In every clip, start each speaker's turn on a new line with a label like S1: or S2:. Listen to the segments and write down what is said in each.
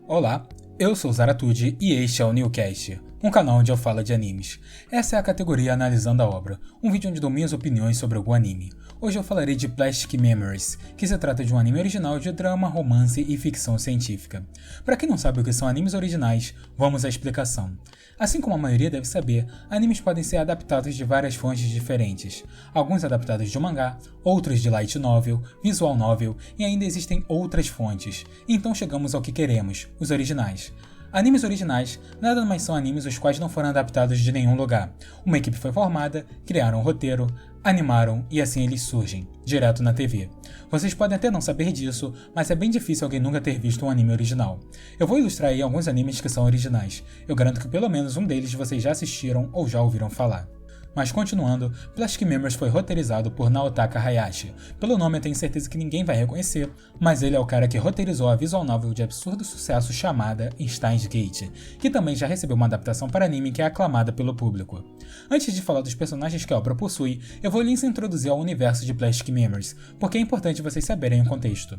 S1: Olá, eu sou Zaratude e este é o Newcast, um canal onde eu falo de animes. Essa é a categoria Analisando a Obra, um vídeo onde dou minhas opiniões sobre algum anime. Hoje eu falarei de Plastic Memories, que se trata de um anime original de drama, romance e ficção científica. Para quem não sabe o que são animes originais, vamos à explicação. Assim como a maioria deve saber, animes podem ser adaptados de várias fontes diferentes. Alguns adaptados de um mangá, outros de light novel, visual novel e ainda existem outras fontes. Então chegamos ao que queremos, os originais. Animes originais nada mais são animes os quais não foram adaptados de nenhum lugar. Uma equipe foi formada, criaram um roteiro, animaram e assim eles surgem, direto na TV. Vocês podem até não saber disso, mas é bem difícil alguém nunca ter visto um anime original. Eu vou ilustrar aí alguns animes que são originais. Eu garanto que pelo menos um deles vocês já assistiram ou já ouviram falar. Mas continuando, Plastic Memories foi roteirizado por Naotaka Hayashi. Pelo nome eu tenho certeza que ninguém vai reconhecer, mas ele é o cara que roteirizou a visual novel de absurdo sucesso chamada Steins Gate, que também já recebeu uma adaptação para anime que é aclamada pelo público. Antes de falar dos personagens que a obra possui, eu vou lhes introduzir ao universo de Plastic Memories, porque é importante vocês saberem o contexto.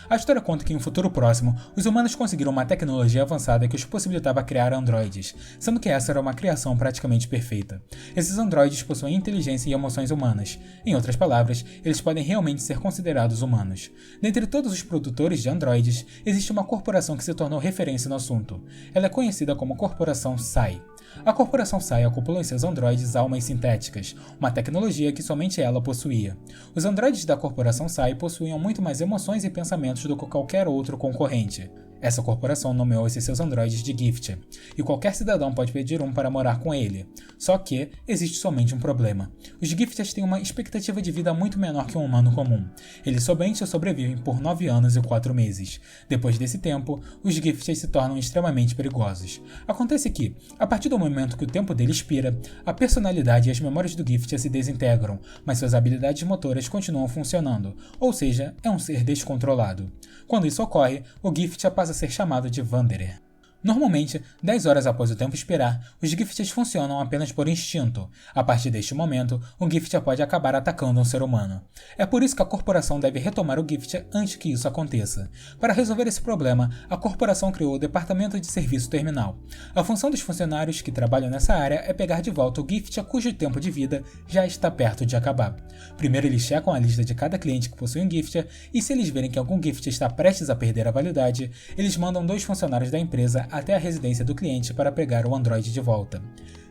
S1: A história conta que em um futuro próximo, os humanos conseguiram uma tecnologia avançada que os possibilitava criar androides, sendo que essa era uma criação praticamente perfeita. Esses androides possuem inteligência e emoções humanas. Em outras palavras, eles podem realmente ser considerados humanos. Dentre todos os produtores de androides, existe uma corporação que se tornou referência no assunto. Ela é conhecida como Corporação Psy. A Corporação Psy acoplou em seus androides almas sintéticas, uma tecnologia que somente ela possuía. Os androides da Corporação Psy possuíam muito mais emoções e pensamentos do que qualquer outro concorrente. Essa corporação nomeou esses seus androides de Gift, e qualquer cidadão pode pedir um para morar com ele. Só que existe somente um problema. Os Gifts têm uma expectativa de vida muito menor que um humano comum. Eles somente sobrevivem por 9 anos e 4 meses. Depois desse tempo, os Gifts se tornam extremamente perigosos. Acontece que, a partir do momento que o tempo dele expira, a personalidade e as memórias do Gift se desintegram, mas suas habilidades motoras continuam funcionando, ou seja, é um ser descontrolado. Quando isso ocorre, o Gift passa a ser chamado de Wanderer. Normalmente, 10 horas após o tempo expirar, os Gifts funcionam apenas por instinto. A partir deste momento, um Gift pode acabar atacando um ser humano. É por isso que a corporação deve retomar o Gift antes que isso aconteça. Para resolver esse problema, a corporação criou o Departamento de Serviço Terminal. A função dos funcionários que trabalham nessa área é pegar de volta o Gift cujo tempo de vida já está perto de acabar. Primeiro eles checam a lista de cada cliente que possui um Gift, e se eles verem que algum Gift está prestes a perder a validade, eles mandam 2 funcionários da empresa até a residência do cliente para pegar o androide de volta.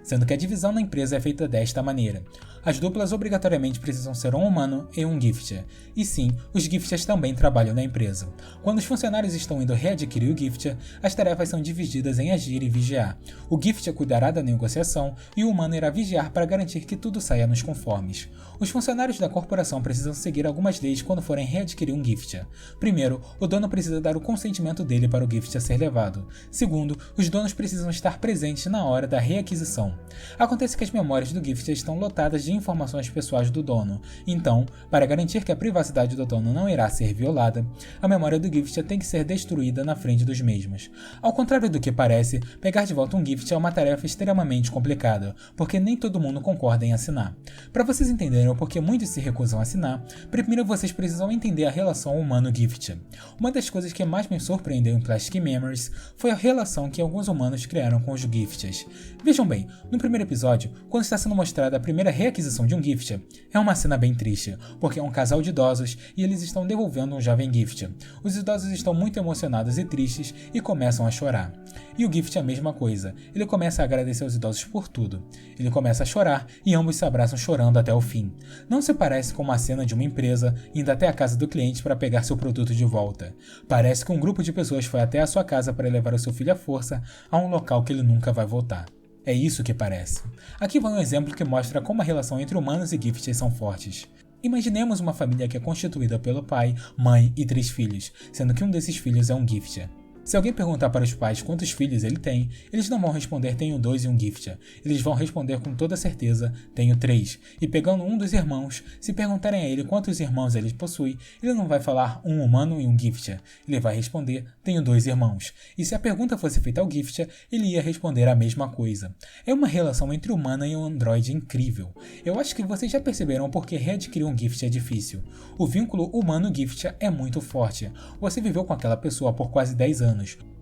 S1: Sendo que a divisão na empresa é feita desta maneira. As duplas obrigatoriamente precisam ser um humano e um Gift. E sim, os Gifts também trabalham na empresa. Quando os funcionários estão indo readquirir o Gift, as tarefas são divididas em agir e vigiar. O Gift cuidará da negociação e o humano irá vigiar para garantir que tudo saia nos conformes. Os funcionários da corporação precisam seguir algumas leis quando forem readquirir um Gift. Primeiro, o dono precisa dar o consentimento dele para o Gift a ser levado. Segundo, os donos precisam estar presentes na hora da reaquisição. Acontece que as memórias do Gift estão lotadas de informações pessoais do dono, então, para garantir que a privacidade do dono não irá ser violada, a memória do Gift tem que ser destruída na frente dos mesmos. Ao contrário do que parece, pegar de volta um Gift é uma tarefa extremamente complicada, porque nem todo mundo concorda em assinar. Para vocês entenderem o porquê muitos se recusam a assinar, primeiro vocês precisam entender a relação humano-Gift. Uma das coisas que mais me surpreendeu em Plastic Memories foi a relação que alguns humanos criaram com os Gifts. Vejam bem, no primeiro episódio, quando está sendo mostrada a primeira reaquisição de um Gift, é uma cena bem triste, porque é um casal de idosos e eles estão devolvendo um jovem Gift. Os idosos estão muito emocionados e tristes e começam a chorar. E o Gift é a mesma coisa, ele começa a agradecer aos idosos por tudo. Ele começa a chorar e ambos se abraçam chorando até o fim. Não se parece com uma cena de uma empresa indo até a casa do cliente para pegar seu produto de volta. Parece que um grupo de pessoas foi até a sua casa para levar o seu filho à força a um local que ele nunca vai voltar. É isso que parece. Aqui vai um exemplo que mostra como a relação entre humanos e Gifts são fortes. Imaginemos uma família que é constituída pelo pai, mãe e 3 filhos, sendo que um desses filhos é um Gift. Se alguém perguntar para os pais quantos filhos ele tem, eles não vão responder tenho 2 e um Gift. Eles vão responder com toda certeza tenho 3. E pegando um dos irmãos, se perguntarem a ele quantos irmãos ele possui, ele não vai falar um humano e um Gift. Ele vai responder tenho 2 irmãos. E se a pergunta fosse feita ao Gift, ele ia responder a mesma coisa. É uma relação entre humana e um androide incrível. Eu acho que vocês já perceberam porque readquirir um Gift é difícil. O vínculo humano-Gift é muito forte. Você viveu com aquela pessoa por quase 10 anos.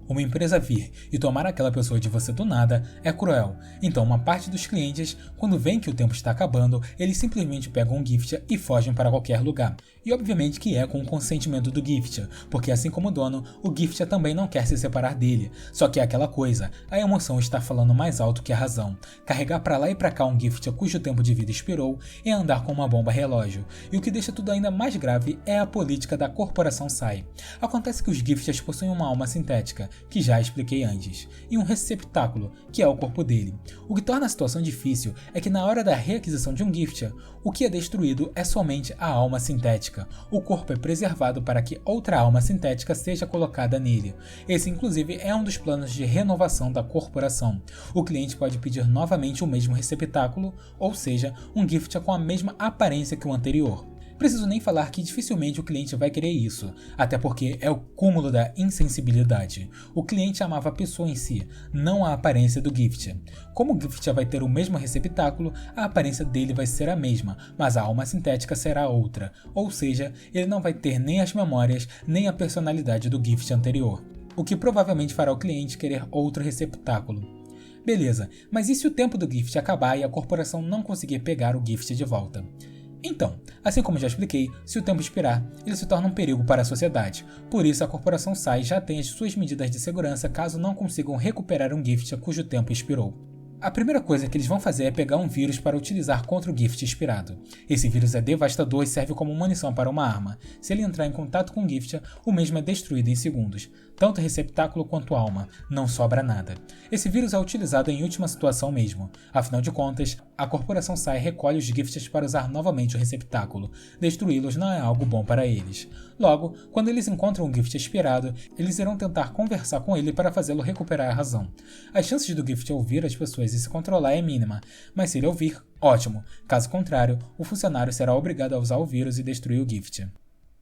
S1: Uma empresa vir e tomar aquela pessoa de você do nada é cruel, então uma parte dos clientes, quando veem que o tempo está acabando, eles simplesmente pegam um gift e fogem para qualquer lugar. E obviamente que é com o consentimento do gift, porque assim como o dono, o gift também não quer se separar dele. Só que é aquela coisa, a emoção está falando mais alto que a razão. Carregar para lá e para cá um gift cujo tempo de vida expirou é andar com uma bomba relógio. E o que deixa tudo ainda mais grave é a política da corporação SAI. Acontece que os gifts possuem uma alma sintética, que já expliquei antes, e um receptáculo, que é o corpo dele. O que torna a situação difícil é que na hora da reakisição de um gift, o que é destruído é somente a alma sintética. O corpo é preservado para que outra alma sintética seja colocada nele. Esse inclusive é um dos planos de renovação da corporação. O cliente pode pedir novamente o mesmo receptáculo, ou seja, um gift com a mesma aparência que o anterior. Preciso nem falar que dificilmente o cliente vai querer isso, até porque é o cúmulo da insensibilidade. O cliente amava a pessoa em si, não a aparência do gift. Como o gift vai ter o mesmo receptáculo, a aparência dele vai ser a mesma, mas a alma sintética será outra, ou seja, ele não vai ter nem as memórias, nem a personalidade do gift anterior, o que provavelmente fará o cliente querer outro receptáculo. Beleza, mas e se o tempo do gift acabar e a corporação não conseguir pegar o gift de volta? Então, assim como já expliquei, se o tempo expirar, ele se torna um perigo para a sociedade. Por isso, a corporação SAI já tem as suas medidas de segurança caso não consigam recuperar um gift cujo tempo expirou. A primeira coisa que eles vão fazer é pegar um vírus para utilizar contra o gift expirado. Esse vírus é devastador e serve como munição para uma arma. Se ele entrar em contato com o gift, o mesmo é destruído em segundos. Tanto o receptáculo quanto a alma, não sobra nada. Esse vírus é utilizado em última situação mesmo. Afinal de contas, a corporação SAI recolhe os gifts para usar novamente o receptáculo. Destruí-los não é algo bom para eles. Logo, quando eles encontram um gift expirado, eles irão tentar conversar com ele para fazê-lo recuperar a razão. As chances do gift ouvir as pessoas e se controlar é mínima, mas se ele ouvir, ótimo. Caso contrário, o funcionário será obrigado a usar o vírus e destruir o gift.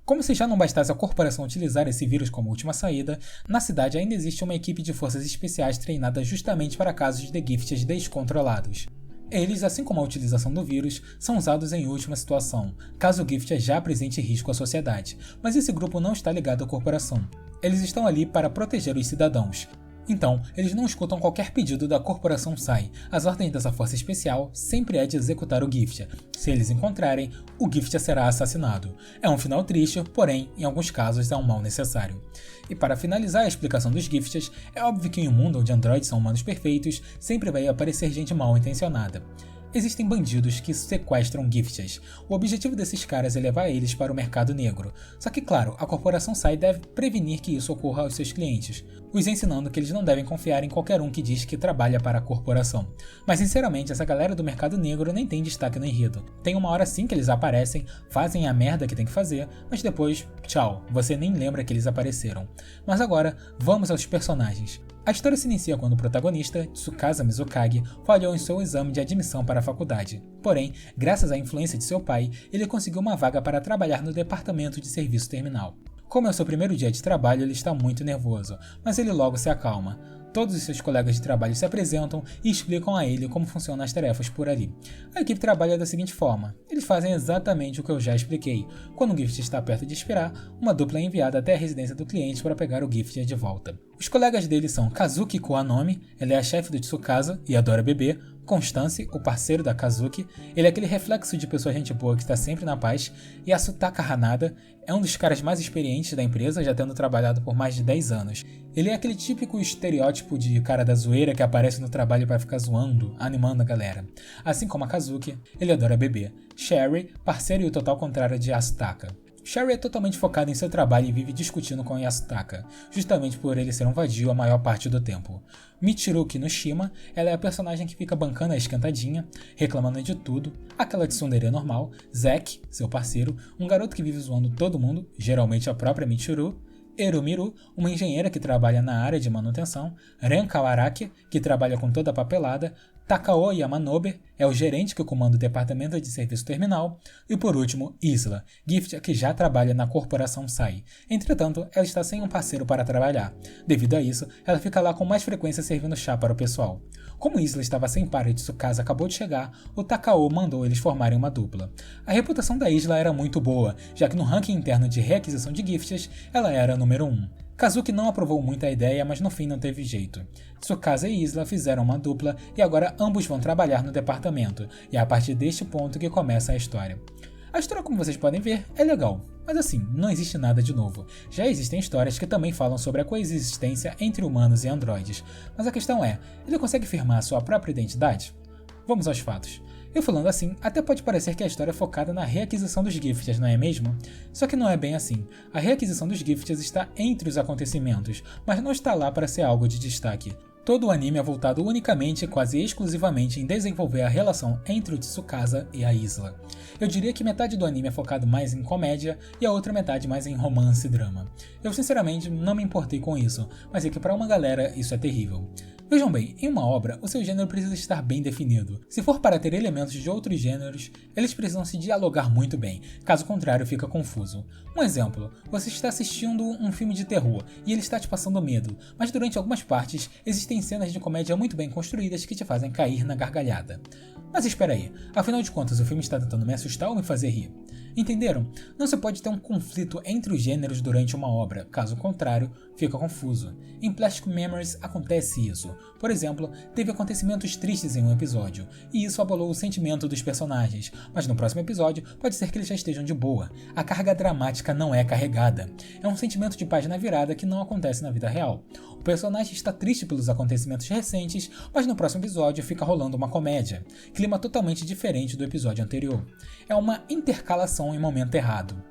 S1: Como se já não bastasse a corporação utilizar esse vírus como última saída, na cidade ainda existe uma equipe de forças especiais treinada justamente para casos de gifts descontrolados. Eles, assim como a utilização do vírus, são usados em última situação, caso o gift já apresente risco à sociedade, mas esse grupo não está ligado à corporação. Eles estão ali para proteger os cidadãos. Então, eles não escutam qualquer pedido da corporação SAI. As ordens dessa força especial sempre é de executar o gift. Se eles encontrarem, o gift será assassinado. É um final triste, porém, em alguns casos é um mal necessário. E para finalizar a explicação dos gifts, é óbvio que em um mundo onde androides são humanos perfeitos, sempre vai aparecer gente mal intencionada. Existem bandidos que sequestram gifts. O objetivo desses caras é levar eles para o mercado negro. Só que, claro, a corporação SAI deve prevenir que isso ocorra aos seus clientes, os ensinando que eles não devem confiar em qualquer um que diz que trabalha para a corporação. Mas, sinceramente, essa galera do mercado negro nem tem destaque no enredo. Tem uma hora sim que eles aparecem, fazem a merda que tem que fazer, mas depois, tchau, você nem lembra que eles apareceram. Mas agora, vamos aos personagens. A história se inicia quando o protagonista, Tsukasa Mizukage, falhou em seu exame de admissão para a faculdade. Porém, graças à influência de seu pai, ele conseguiu uma vaga para trabalhar no departamento de serviço terminal. Como é o seu primeiro dia de trabalho, ele está muito nervoso, mas ele logo se acalma. Todos os seus colegas de trabalho se apresentam e explicam a ele como funcionam as tarefas por ali. A equipe trabalha da seguinte forma: eles fazem exatamente o que eu já expliquei. Quando o gift está perto de expirar, uma dupla é enviada até a residência do cliente para pegar o gift de volta. Os colegas dele são Kazuki Kuwanomi, ela é a chefe do Tsukasa e adora beber, Constance, o parceiro da Kazuki, ele é aquele reflexo de pessoa gente boa que está sempre na paz, e Asutaka Hanada é um dos caras mais experientes da empresa, já tendo trabalhado por mais de 10 anos. Ele é aquele típico estereótipo de cara da zoeira que aparece no trabalho para ficar zoando, animando a galera. Assim como a Kazuki, ele adora beber. Sherry, parceiro e o total contrário de Asutaka. Sherry é totalmente focado em seu trabalho e vive discutindo com Yasutaka, justamente por ele ser um vadio a maior parte do tempo. Michiru Kinoshima, ela é a personagem que fica bancando a esquentadinha, reclamando de tudo, aquela tsundere normal. Zack, seu parceiro, um garoto que vive zoando todo mundo, geralmente a própria Michiru. Erumiru, uma engenheira que trabalha na área de manutenção. Ren Kawaraki, que trabalha com toda a papelada. Takao Yamanobe é o gerente que comanda o departamento de serviço terminal. E por último, Isla, gift que já trabalha na corporação SAI. Entretanto, ela está sem um parceiro para trabalhar. Devido a isso, ela fica lá com mais frequência servindo chá para o pessoal. Como Isla estava sem par e Tsukasa acabou de chegar, o Takao mandou eles formarem uma dupla. A reputação da Isla era muito boa, já que no ranking interno de requisição de gifts, ela era a número 1. Kazuki não aprovou muito a ideia, mas no fim não teve jeito. Tsukasa e Isla fizeram uma dupla e agora ambos vão trabalhar no departamento, e é a partir deste ponto que começa a história. A história, como vocês podem ver, é legal, mas assim, não existe nada de novo. Já existem histórias que também falam sobre a coexistência entre humanos e androides, mas a questão é, ele consegue firmar sua própria identidade? Vamos aos fatos. Eu falando assim, até pode parecer que a história é focada na reaquisição dos Gifts, não é mesmo? Só que não é bem assim. A reaquisição dos Gifts está entre os acontecimentos, mas não está lá para ser algo de destaque. Todo o anime é voltado unicamente e quase exclusivamente em desenvolver a relação entre o Tsukasa e a Isla. Eu diria que metade do anime é focado mais em comédia e a outra metade mais em romance e drama. Eu sinceramente não me importei com isso, mas é que para uma galera isso é terrível. Vejam bem, em uma obra, o seu gênero precisa estar bem definido. Se for para ter elementos de outros gêneros, eles precisam se dialogar muito bem, caso contrário fica confuso. Um exemplo, você está assistindo um filme de terror e ele está te passando medo, mas durante algumas partes existem cenas de comédia muito bem construídas que te fazem cair na gargalhada. Mas espera aí, afinal de contas o filme está tentando me assustar ou me fazer rir? Entenderam? Não se pode ter um conflito entre os gêneros durante uma obra, caso contrário, fica confuso. Em Plastic Memories acontece isso. Por exemplo, teve acontecimentos tristes em um episódio, e isso abalou o sentimento dos personagens, mas no próximo episódio pode ser que eles já estejam de boa. A carga dramática não é carregada. É um sentimento de página virada que não acontece na vida real. O personagem está triste pelos acontecimentos recentes, mas no próximo episódio fica rolando uma comédia. Clima totalmente diferente do episódio anterior. É uma intercalação em momento errado.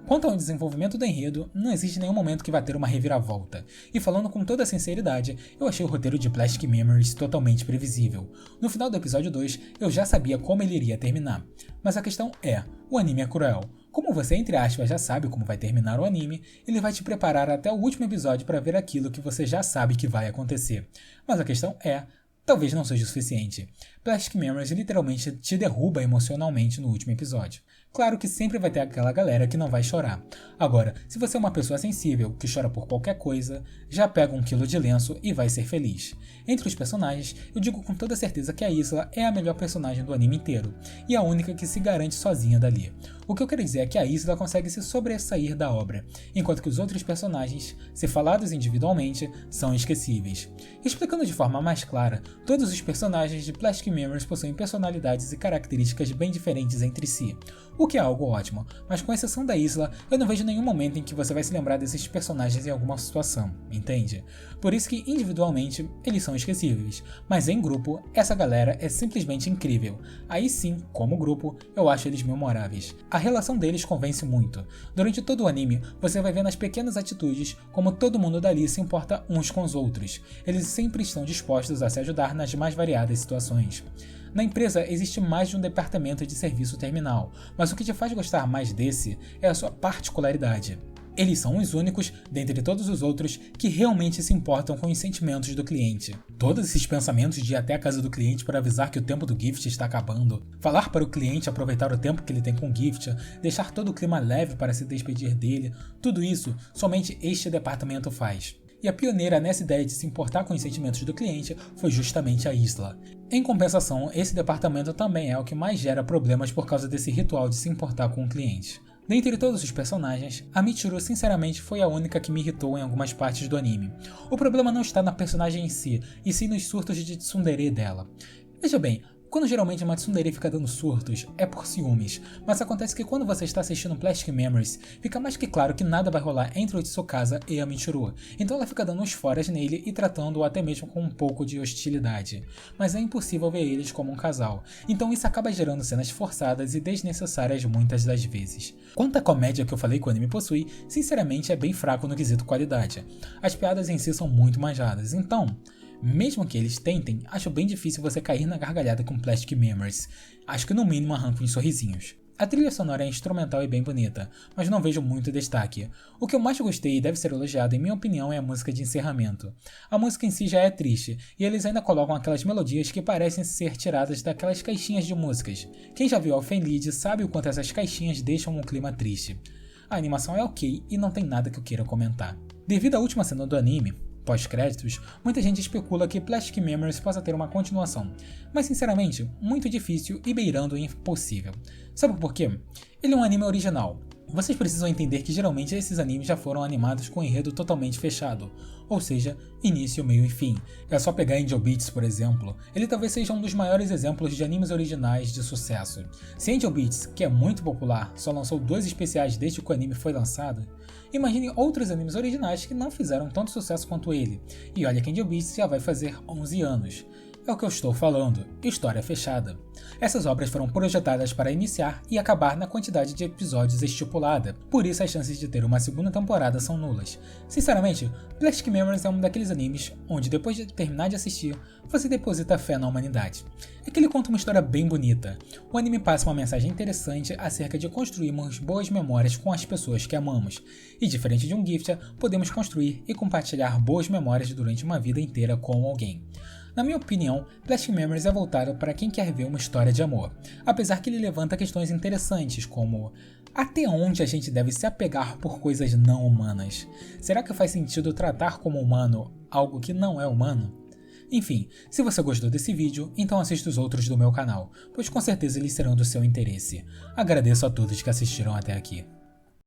S1: Quanto ao desenvolvimento do enredo, não existe nenhum momento que vá ter uma reviravolta. E falando com toda a sinceridade, eu achei o roteiro de Plastic Memories totalmente previsível. No final do episódio 2, eu já sabia como ele iria terminar. Mas a questão é, o anime é cruel. Como você, entre aspas, já sabe como vai terminar o anime, ele vai te preparar até o último episódio para ver aquilo que você já sabe que vai acontecer. Mas a questão é, talvez não seja o suficiente. Plastic Memories literalmente te derruba emocionalmente no último episódio. Claro que sempre vai ter aquela galera que não vai chorar. Agora, se você é uma pessoa sensível, que chora por qualquer coisa, já pega 1 quilo de lenço e vai ser feliz. Entre os personagens, eu digo com toda certeza que a Isla é a melhor personagem do anime inteiro, e a única que se garante sozinha dali. O que eu quero dizer é que a Isla consegue se sobressair da obra, enquanto que os outros personagens, se falados individualmente, são esquecíveis. Explicando de forma mais clara, todos os personagens de Plastic Memories possuem personalidades e características bem diferentes entre si, o que é algo ótimo, mas com exceção da Isla, eu não vejo nenhum momento em que você vai se lembrar desses personagens em alguma situação, entende? Por isso que individualmente eles são esquecíveis, mas em grupo essa galera é simplesmente incrível. Aí sim, como grupo, eu acho eles memoráveis. A relação deles convence muito. Durante todo o anime, você vai ver nas pequenas atitudes como todo mundo dali se importa uns com os outros. Eles sempre estão dispostos a se ajudar nas mais variadas situações. Na empresa existe mais de um departamento de serviço terminal, mas o que te faz gostar mais desse é a sua particularidade. Eles são os únicos, dentre todos os outros, que realmente se importam com os sentimentos do cliente. Todos esses pensamentos de ir até a casa do cliente para avisar que o tempo do gift está acabando, falar para o cliente aproveitar o tempo que ele tem com o gift, deixar todo o clima leve para se despedir dele, tudo isso somente este departamento faz. E a pioneira nessa ideia de se importar com os sentimentos do cliente foi justamente a Isla. Em compensação, esse departamento também é o que mais gera problemas por causa desse ritual de se importar com o cliente. Dentre todos os personagens, a Michiru sinceramente foi a única que me irritou em algumas partes do anime. O problema não está na personagem em si, e sim nos surtos de tsundere dela. Veja bem, quando geralmente uma tsundere fica dando surtos, é por ciúmes, mas acontece que quando você está assistindo Plastic Memories, fica mais que claro que nada vai rolar entre o Tsukasa e a Michiru, então ela fica dando uns foras nele e tratando-o até mesmo com um pouco de hostilidade. Mas é impossível ver eles como um casal, então isso acaba gerando cenas forçadas e desnecessárias muitas das vezes. Quanto à comédia que eu falei que o anime possui, sinceramente é bem fraco no quesito qualidade. As piadas em si são muito manjadas, então mesmo que eles tentem, acho bem difícil você cair na gargalhada com Plastic Memories. Acho que no mínimo arranca uns sorrisinhos. A trilha sonora é instrumental e bem bonita, mas não vejo muito destaque. O que eu mais gostei e deve ser elogiado, em minha opinião, é a música de encerramento. A música em si já é triste, e eles ainda colocam aquelas melodias que parecem ser tiradas daquelas caixinhas de músicas. Quem já viu Elfen Lied sabe o quanto essas caixinhas deixam um clima triste. A animação é ok e não tem nada que eu queira comentar. Devido à última cena do anime, pós-créditos, muita gente especula que Plastic Memories possa ter uma continuação, mas sinceramente, muito difícil e beirando o impossível. Sabe por quê? Ele é um anime original. Vocês precisam entender que geralmente esses animes já foram animados com um enredo totalmente fechado, ou seja, início, meio e fim. É só pegar Angel Beats, por exemplo, ele talvez seja um dos maiores exemplos de animes originais de sucesso. Se Angel Beats, que é muito popular, só lançou 2 especiais desde que o anime foi lançado, imagine outros animes originais que não fizeram tanto sucesso quanto ele, e olha que Angel Beats já vai fazer 11 anos. É o que eu estou falando, história fechada. Essas obras foram projetadas para iniciar e acabar na quantidade de episódios estipulada, por isso as chances de ter uma segunda temporada são nulas. Sinceramente, Plastic Memories é um daqueles animes onde depois de terminar de assistir, você deposita fé na humanidade. É que ele conta uma história bem bonita. O anime passa uma mensagem interessante acerca de construirmos boas memórias com as pessoas que amamos, e diferente de um gift, podemos construir e compartilhar boas memórias durante uma vida inteira com alguém. Na minha opinião, Plastic Memories é voltado para quem quer ver uma história de amor, apesar que ele levanta questões interessantes como: até onde a gente deve se apegar por coisas não humanas? Será que faz sentido tratar como humano algo que não é humano? Enfim, se você gostou desse vídeo, então assista os outros do meu canal, pois com certeza eles serão do seu interesse. Agradeço a todos que assistiram até aqui.